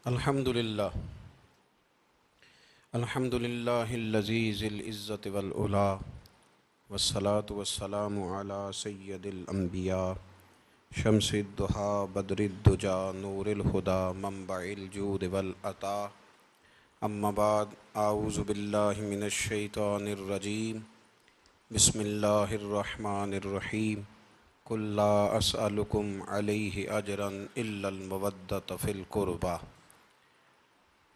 अल्हम्दुलिल्लाह अल्हम्दुलिल्लाहिल्लज़ी ज़िल इज़्ज़ति वल उला वस्सलातु वस्सलामु अला सय्यदिल अंबिया शम्सिद दुहा बदरिद दुजा नूरिल हुदा मंबइल जूद वल अता अम्मा बाद आऊज़ु बिल्लाहि मिनश शैतानिर रजीम बिस्मिल्लाहिर रहमानिर रहीम कुल ला अस्अलुकुम अलैहि अजरन इल्लल मवद्दत फिल कुर्बा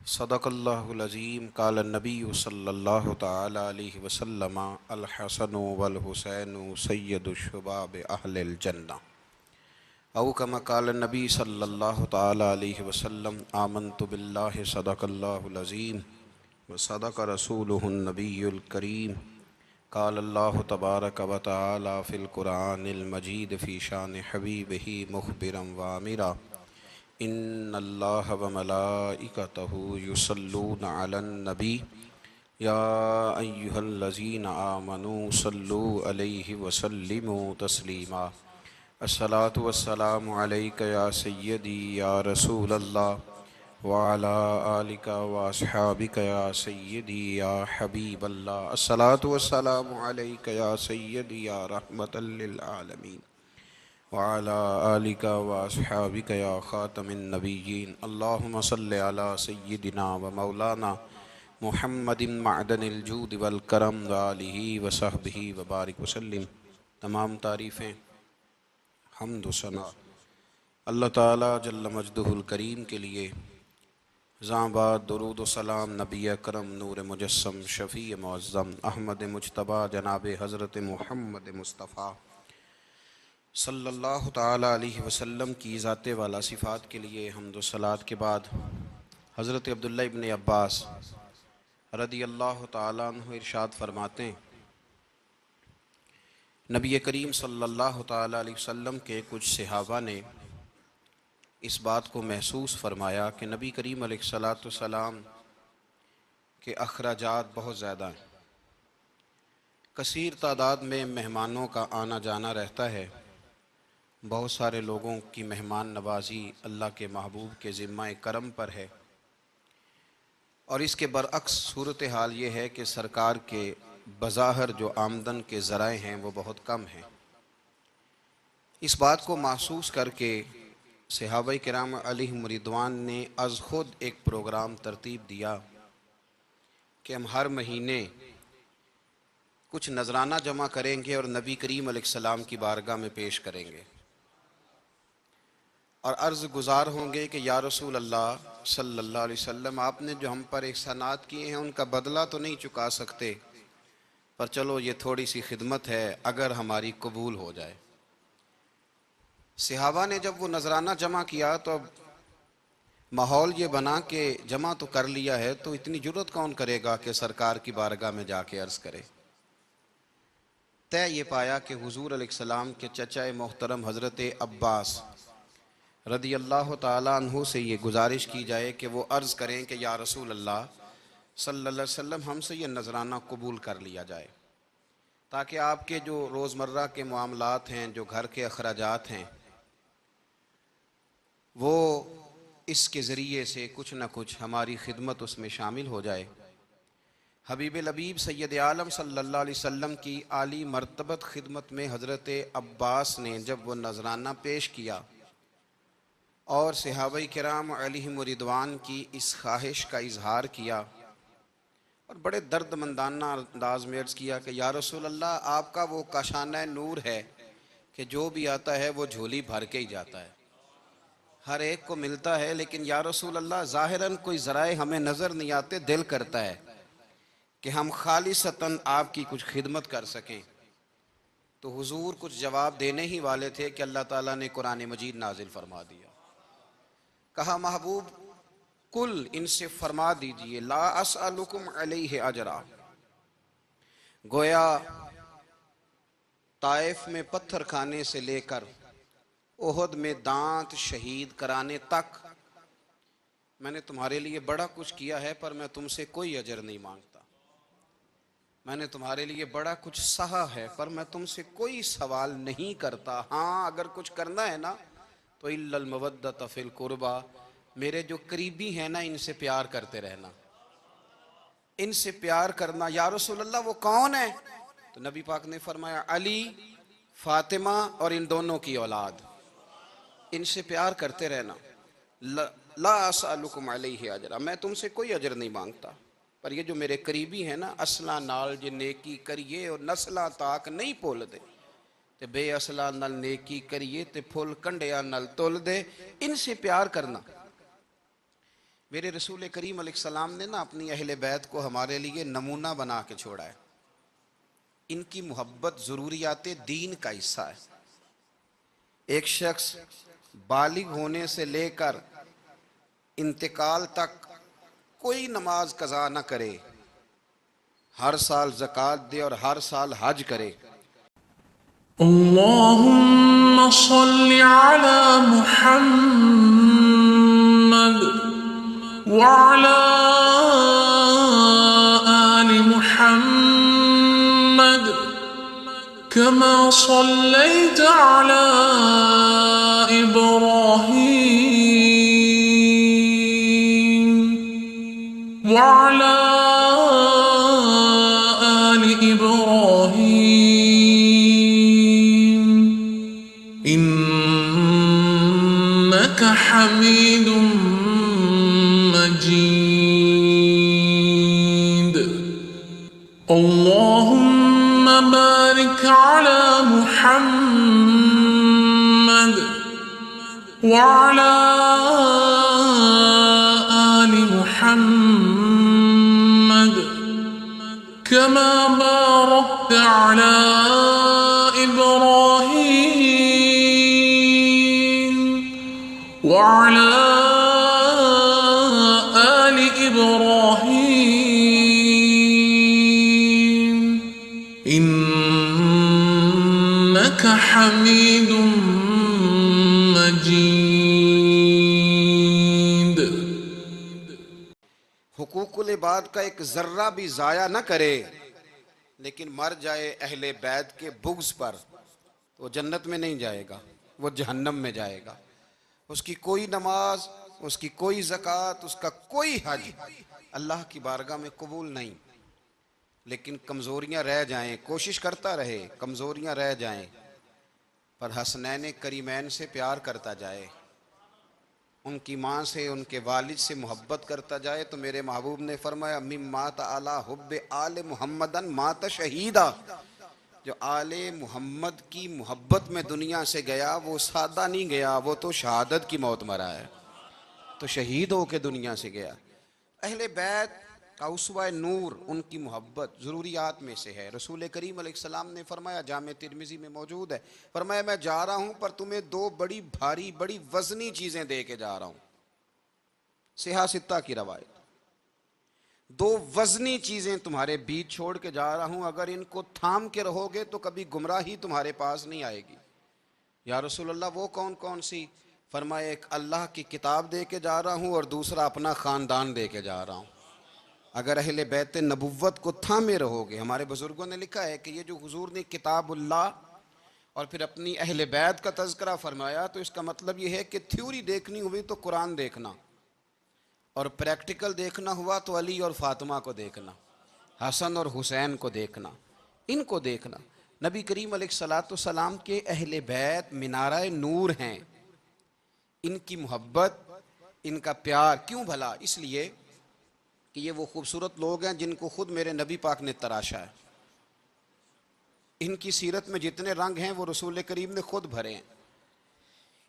सदक़ल्लाहुल अज़ीम क़ाल नबी सल्लल्लाहु तआला अलैहि वसल्लम अल हसनु वल हुसैनु सय्यदुश्शबाब अहलिल जन्नह औ कमा क़ाल नबी सल्लल्लाहु तआला अलैहि वसल्लम आमन्तु बिल्लाहि सदक़ल्लाहुल अज़ीम व सदक़ रसूलुहुन नबियुल करीम क़ाल अल्लाहु तबारक व तआला फ़िल क़ुरआनिल मजीद फ़ी शान हबीबिही मुख़बिरन व आमिरा इन्नल्लाह व मलाइकतहु युसल्लूना अलन नबी या अय्युहल्लज़ीना आमनू सल्लू अलैहि व सल्लिमू तस्लीमा अस्सलातु वस्सलामु अलैका या सय्यदी या रसूलल्लाह व अला आलिका व अस्हाबिका या सय्यदी या हबीबल्लाह अस्सलातु वस्सलामु अलैका या सय्यदी या रहमतल लिल आलमीन वअला आलिका व अस्हाबिका या ख़ातमिन नबिय्यीन अल्लाहुम्मा सल्लि अला सय्यिदिना व मौलाना मुहम्मदिन मअदनिल जूद वल करम व आलिहि व सहबिहि व बारिक वसल्लिम। तमाम तारीफ़ें हम्द व सना अल्लाह ताला जल्ल मजदुहुल करीम के लिए। ज़ाबाद दुरूद व सलाम नबी करम नूर मुजस्सम शफ़ी मुअज़्ज़म अहमद मुज्तबा जनाब हज़रत मुहम्मद मुस्तफ़ा सल्लल्लाहु ताला अलैहि वसल्लम की ज़ाते वाला सिफ़ात के लिए हम्द व सलात के बाद हज़रत अब्दुल्लाह इब्न अब्बास रदियल्लाहु ताला अन्हु इरशाद फरमाते हैं, नबी करीम सल्लल्लाहु ताला अलैहि वसल्लम के कुछ सहाबा ने इस बात को महसूस फरमाया कि नबी करीम अलैहिस्सलातु वस्सलाम के अखराजात बहुत ज़्यादा हैं, कसीर तादाद में मेहमानों का आना जाना रहता है, बहुत सारे लोगों की मेहमान नवाजी अल्लाह के महबूब के ज़िम्मा करम पर है। और इसके बरअक्स सूरत हाल ये है कि सरकार के बज़ाहिर जो आमदन के ज़राए हैं वो बहुत कम हैं। इस बात को महसूस करके सहाबाए किराम अलैहिम रिदवान ने अज़ खुद एक प्रोग्राम तरतीब दिया कि हम हर महीने कुछ नजराना जमा करेंगे और नबी करीम अलैहिस्सलाम की बारगाह में पेश करेंगे और अर्ज़ गुज़ार होंगे कि या रसूल अल्लाह सल्लल्लाहु अलैहि वसल्लम, आपने जो हम पर एहसानात किए हैं उनका बदला तो नहीं चुका सकते, पर चलो ये थोड़ी सी खिदमत है, अगर हमारी कबूल हो जाए। सहाबा ने जब वो नजराना जमा किया तो अब माहौल ये बना कि जमा तो कर लिया है तो इतनी जुर्रत कौन करेगा कि सरकार की बारगाह में जाके अर्ज़ करे। तय ये पाया कि हुजूर अलैहिस्सलाम के चचा मोहतरम हज़रत अब्बास रदी अल्लाह ताला अन्हु से ये गुजारिश की जाए कि वो अर्ज़ करें कि या रसूल अल्लाह सल्लल्लाहु अलैहि वसल्लम, हमसे ये नजराना कबूल कर लिया जाए, ताकि आपके जो रोज़मर्रा के मामलात हैं, जो घर के अखराजात हैं, वो इसके ज़रिए से कुछ न कुछ हमारी खिदमत उसमें शामिल हो जाए। हबीब लबीब सैयद आलम सल्लल्लाहु अलैहि वसल्लम की आली मर्तबत खिदमत में हज़रत अब्बास ने जब वो नजराना पेश किया और सहाबाए किराम अलैहिम रिदवान की इस ख्वाहिश का इजहार किया और बड़े दर्दमंदाना अंदाज में अर्ज़ किया कि या रसूल अल्लाह, आपका वो काशाना नूर है कि जो भी आता है वो झोली भर के ही जाता है, हर एक को मिलता है, लेकिन या रसूल अल्लाह ज़ाहिरन कोई ज़राए हमें नज़र नहीं आते, दिल करता है कि हम खालिसतन आपकी कुछ खिदमत कर सकें। तो हुजूर कुछ जवाब देने ही वाले थे कि अल्लाह ताला ने कुरान मजीद नाजिल फरमा दिया। कहा, महबूब कुल, इनसे फरमा दीजिए, ला अस्अलुकुम अलैहि अजरा। गोया ताइफ में पत्थर खाने से लेकर ओहद में दांत शहीद कराने तक मैंने तुम्हारे लिए बड़ा कुछ किया है, पर मैं तुमसे कोई अजर नहीं मांगता। मैंने तुम्हारे लिए बड़ा कुछ सहा है, पर मैं तुमसे कोई सवाल नहीं करता। हाँ, अगर कुछ करना है ना तो इल्लल मवद्दत फिल कुर्बा, मेरे जो करीबी हैं ना, इनसे प्यार करते रहना, इनसे प्यार करना। या रसूल अल्लाह वो कौन है? तो नबी पाक ने फरमाया अली, फातिमा और इन दोनों की औलाद, इनसे प्यार करते रहना। ला असअलुकुम अलैहि अजरा, मैं तुमसे कोई अजर नहीं मांगता, पर ये जो मेरे करीबी हैं ना, असला नाल जे नेकी करिए और नस्ला ताक नहीं भुल दे, ते बेअसला नाल नेकी करिए ते फुल कंडिया नाल तुल दे, इनसे प्यार करना। मेरे रसूल करीम अलैहिस्सलाम ने ना अपनी अहले बैत को हमारे लिए नमूना बना के छोड़ा है। इनकी मोहब्बत ज़रूरियात दीन का हिस्सा है। एक शख्स बालिग होने से लेकर इंतकाल तक कोई नमाज कज़ा न करे, हर साल ज़कात दे और हर साल हज करे। अल्लाहुम्मा सल्लि अला मुहम्मद व अला आलि मुहम्मद कमा सल्लैत अला इब्राहीम व अला आलि इब्राहीम इन्नका हमीदुम मजीद। अल्लाहुम्मा बारिक अला मुहम्मद व अला आलि मुहम्मद कमा बारकत अला इब्राहीम व अला आलि इब्राहीम इन्नका हमीदुम मजीद। हुकूकुल इबाद का एक जर्रा भी ज़ाया न करे, लेकिन मर जाए अहले बैत के बुग़्ज़ पर, तो वो जन्नत में नहीं जाएगा, वो जहन्नम में जाएगा। उसकी कोई नमाज, उसकी कोई ज़कात, उसका कोई हज अल्लाह की बारगाह में कबूल नहीं। लेकिन कमज़ोरियाँ रह जाएं, कोशिश करता रहे, कमज़ोरियाँ रह जाएं, पर हसनैन करीमैन से प्यार करता जाए, उनकी माँ से, उनके वालिद से मोहब्बत करता जाए। तो मेरे महबूब ने फरमाया मिम मात आला हुब्बे आले मुहम्मदन मात शहीदा, जो आले मुहम्मद की मोहब्बत में दुनिया से गया वो सादा नहीं गया, वो तो शहादत की मौत मरा है, तो शहीद होके दुनिया से गया। अहले बैत का उसवा नूर, उनकी मोहब्बत ज़रूरियात में से है। रसूल करीम अलैहिस्सलाम ने फरमाया, जामे तिरमिज़ी में मौजूद है, फरमाया मैं जा रहा हूँ पर तुम्हें दो बड़ी भारी बड़ी वज़नी चीज़ें दे के जा रहा हूँ। सिहा सित्ता की रवायत, दो वज़नी चीज़ें तुम्हारे बीच छोड़ के जा रहा हूँ, अगर इनको थाम के रहोगे तो कभी गुमराही तुम्हारे पास नहीं आएगी। या रसूल अल्लाह वो कौन कौन सी? फरमाया एक अल्लाह की किताब दे के जा रहा हूँ और दूसरा अपना ख़ानदान दे के जा रहा हूँ। अगर अहले बैत नबुव्वत को थामे रहोगे, हमारे बुज़ुर्गों ने लिखा है कि ये जो हुजूर ने किताबुल्लाह और फिर अपनी अहले बैत का तज़किरा फरमाया, तो इसका मतलब ये है कि थ्योरी देखनी हुई तो कुरान देखना, और प्रैक्टिकल देखना हुआ तो अली और फातिमा को देखना, हसन और हुसैन को देखना, इनको देखना। नबी करीम अलैहिस्सलाम के अहले बैत मिनारा नूर हैं। इनकी मोहब्बत, इनका प्यार क्यों भला? इसलिए कि ये वो खूबसूरत लोग हैं जिनको खुद मेरे नबी पाक ने तराशा है। इनकी सीरत में जितने रंग हैं वो रसूल करीम ने खुद भरे हैं।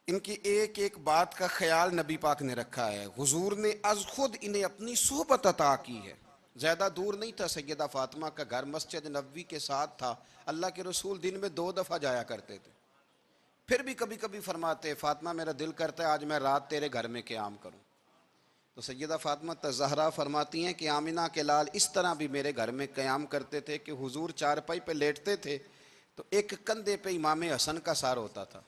इनकी एक एक बात का ख्याल नबी पाक ने रखा है। हुजूर ने अज खुद इन्हें अपनी सोहबत अता की है। ज़्यादा दूर नहीं था, सैयदा फातिमा का घर मस्जिद नबवी के साथ था। अल्लाह के रसूल दिन में 2 दफ़ा जाया करते थे। फिर भी कभी कभी फरमाते, फातिमा मेरा दिल करता है आज मैं रात तेरे घर में क़याम करूँ। तो सैयदा फातिमा ज़हरा फरमाती हैं कि आमिना के लाल इस तरह भी मेरे घर में क़याम करते थे कि हुजूर चारपाई पे लेटते थे तो एक कंधे पे इमाम हसन का सर होता था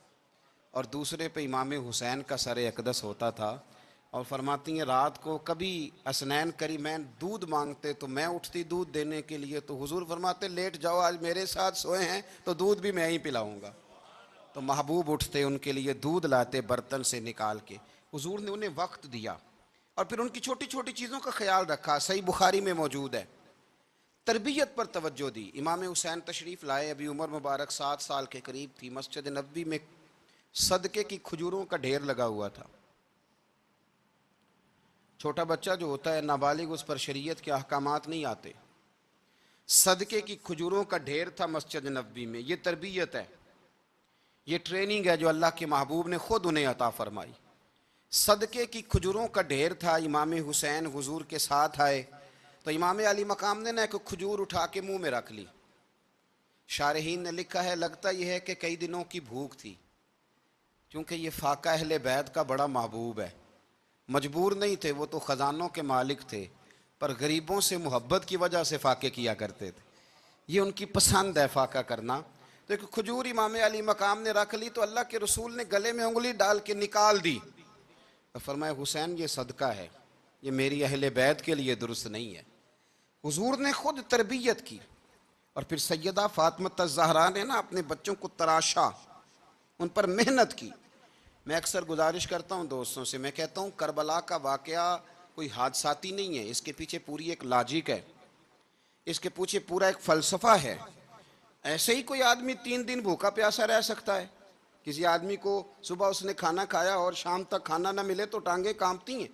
और दूसरे पे इमाम हुसैन का सर अक़दस होता था। और फरमाती हैं रात को कभी हसनैन करीमैन दूध मांगते तो मैं उठती दूध देने के लिए, तो हुजूर फरमाते लेट जाओ, आज मेरे साथ सोए हैं तो दूध भी मैं ही पिलाऊंगा। तो महबूब उठते उनके लिए दूध लाते बर्तन से निकाल के, हुजूर ने उन्हें वक्त दिया और फिर उनकी छोटी छोटी चीज़ों का ख्याल रखा। सही बुखारी में मौजूद है। तरबियत पर तवज्जो दी। इमाम हुसैन तशरीफ़ लाए, अभी उम्र मुबारक 7 साल के करीब थी। मस्जिद नबवी में सदके की खजूरों का ढेर लगा हुआ था। छोटा बच्चा जो होता है नाबालिग, उस पर शरीयत के अहकामात नहीं आते। सदके की खजूरों का ढेर था मस्जिद नबवी में। ये तरबियत है, ये ट्रेनिंग है जो अल्लाह के महबूब ने खुद उन्हें अता फरमाई। सदके की खजूरों का ढेर था। इमाम हुसैन हुजूर के साथ आए तो इमाम अली मकाम ने ना एक खजूर उठा के मुंह में रख ली। शारहीन ने लिखा है, लगता यह है कि कई दिनों की भूख थी, क्योंकि ये फाका अहले बैत का बड़ा महबूब है। मजबूर नहीं थे, वो तो ख़जानों के मालिक थे, पर गरीबों से मोहब्बत की वजह से फाके किया करते थे। ये उनकी पसंद है फाका करना। तो एक खजूर इमाम अली मकाम ने रख ली तो अल्लाह के रसूल ने गले में उंगली डाल के निकाल दी और फरमाया, हुसैन ये सदका है, ये मेरी अहले बैत के लिए दुरुस्त नहीं है। हुजूर ने खुद तरबियत की। और फिर सैयदा फातिमा ज़हरा ने ना अपने बच्चों को तराशा, उन पर मेहनत की। मैं अक्सर गुजारिश करता हूँ दोस्तों से, मैं कहता हूँ करबला का वाक़या कोई हादसाती नहीं है, इसके पीछे पूरी एक लॉजिक है, इसके पीछे पूरा एक फ़लसफ़ा है। ऐसे ही कोई आदमी 3 दिन भूखा प्यासा रह सकता है? किसी आदमी को सुबह उसने खाना खाया और शाम तक खाना ना मिले तो टांगें कांपती हैं।